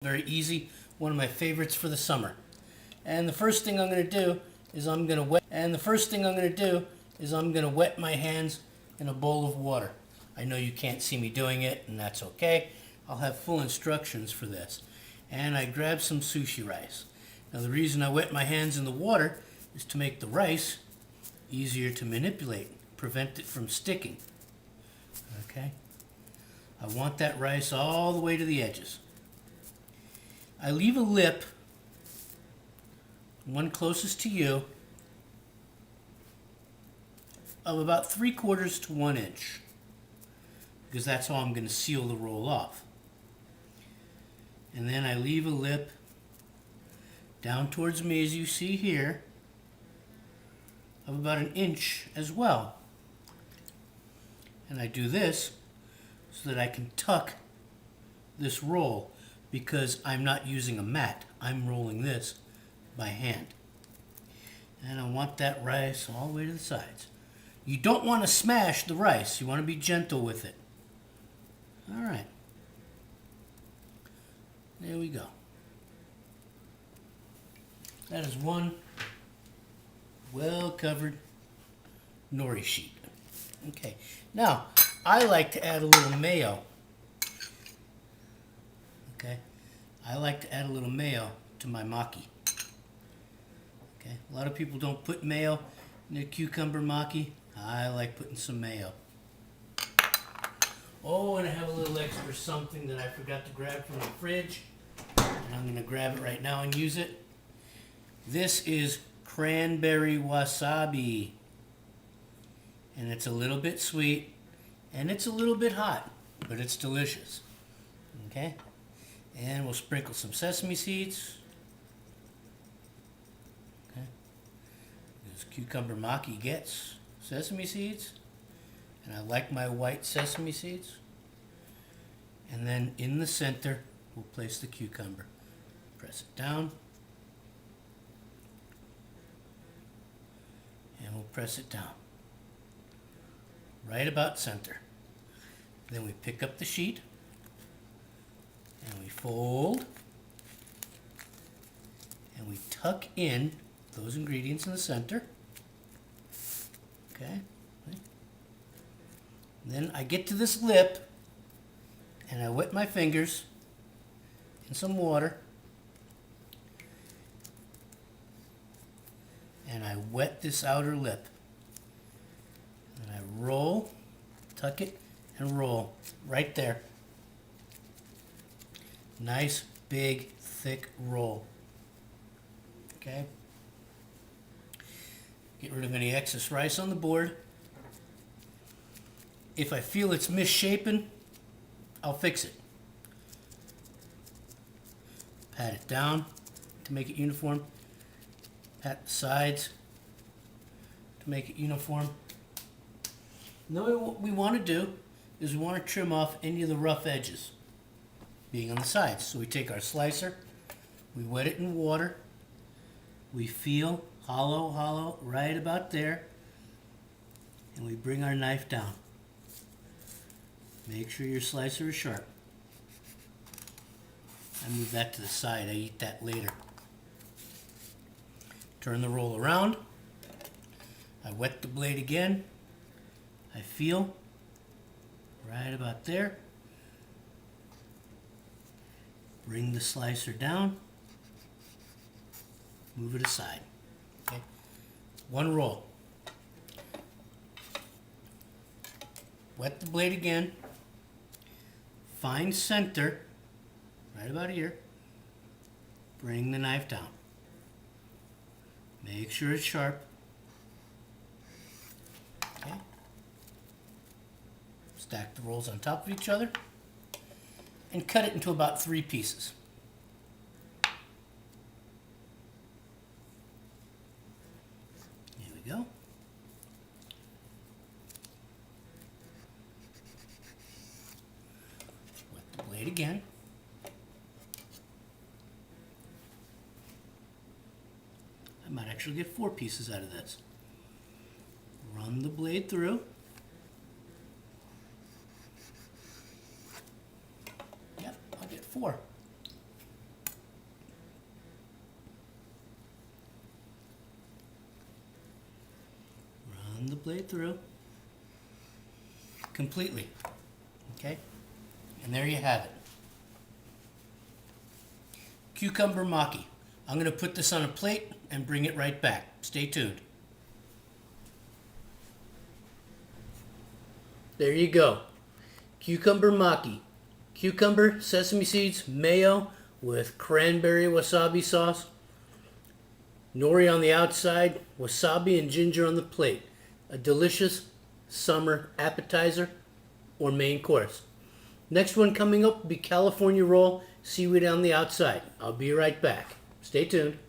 Very easy, one of my favorites for the summer. And the first thing I'm going to do is I'm going to wet my hands in a bowl of water. I know you can't see me doing it, and that's okay. I'll have full instructions for this. And I grab some sushi rice. Now the reason I wet my hands in the water is to make the rice easier to manipulate, prevent it from sticking. Okay? I want that rice all the way to the edges. I leave a lip, one closest to you, of about 3/4 to 1 inch, because that's how I'm going to seal the roll off. And then I leave a lip down towards me, as you see here, of about 1 inch as well. And I do this so that I can tuck this roll, because I'm not using a mat. I'm rolling this by hand. And I want that rice all the way to the sides. You don't want to smash the rice. You want to be gentle with it. All right. There we go. That is one well-covered nori sheet. Okay. Now, I like to add a little mayo. Okay, I like to add a little mayo to my maki. Okay, a lot of people don't put mayo in their cucumber maki. I like putting some mayo. Oh, and I have a little extra something that I forgot to grab from the fridge. And I'm going to grab it right now and use it. This is cranberry wasabi. And it's a little bit sweet. And it's a little bit hot. But it's delicious. Okay? And we'll sprinkle some sesame seeds. Okay. This cucumber maki gets sesame seeds. And I like my white sesame seeds. And then in the center, we'll place the cucumber. Press it down. And we'll press it down. Right about center. Then we pick up the sheet. And we fold, and we tuck in those ingredients in the center. Okay. Then I get to this lip, and I wet my fingers in some water, and I wet this outer lip. And I roll, tuck it, and roll right there. Nice, big, thick roll. Okay. Get rid of any excess rice on the board. If I feel it's misshapen, I'll fix it. Pat it down to make it uniform. Pat the sides to make it uniform. And then what we want to do is we want to trim off any of the rough edges being on the sides. So we take our slicer, we wet it in water, we feel hollow right about there, and we bring our knife down. Make sure your slicer is sharp. I move that to the side, I eat that later. Turn the roll around, I wet the blade again, I feel right about there. Bring the slicer down, move it aside. Okay. One roll. Wet the blade again, find center, right about here, bring the knife down. Make sure it's sharp. Okay. Stack the rolls on top of each other, and cut it into about 3 pieces. Here we go. Wet the blade again. I might actually get 4 pieces out of this. Run the blade through. Yep, I'll get 4. circulate through completely. Okay? And there you have it. Cucumber maki. I'm going to put this on a plate and bring it right back. Stay tuned. There you go. Cucumber maki. Cucumber, sesame seeds, mayo with cranberry wasabi sauce. Nori on the outside, wasabi and ginger on the plate. A delicious summer appetizer or main course. Next one coming up will be California roll, seaweed on the outside. I'll be right back. Stay tuned.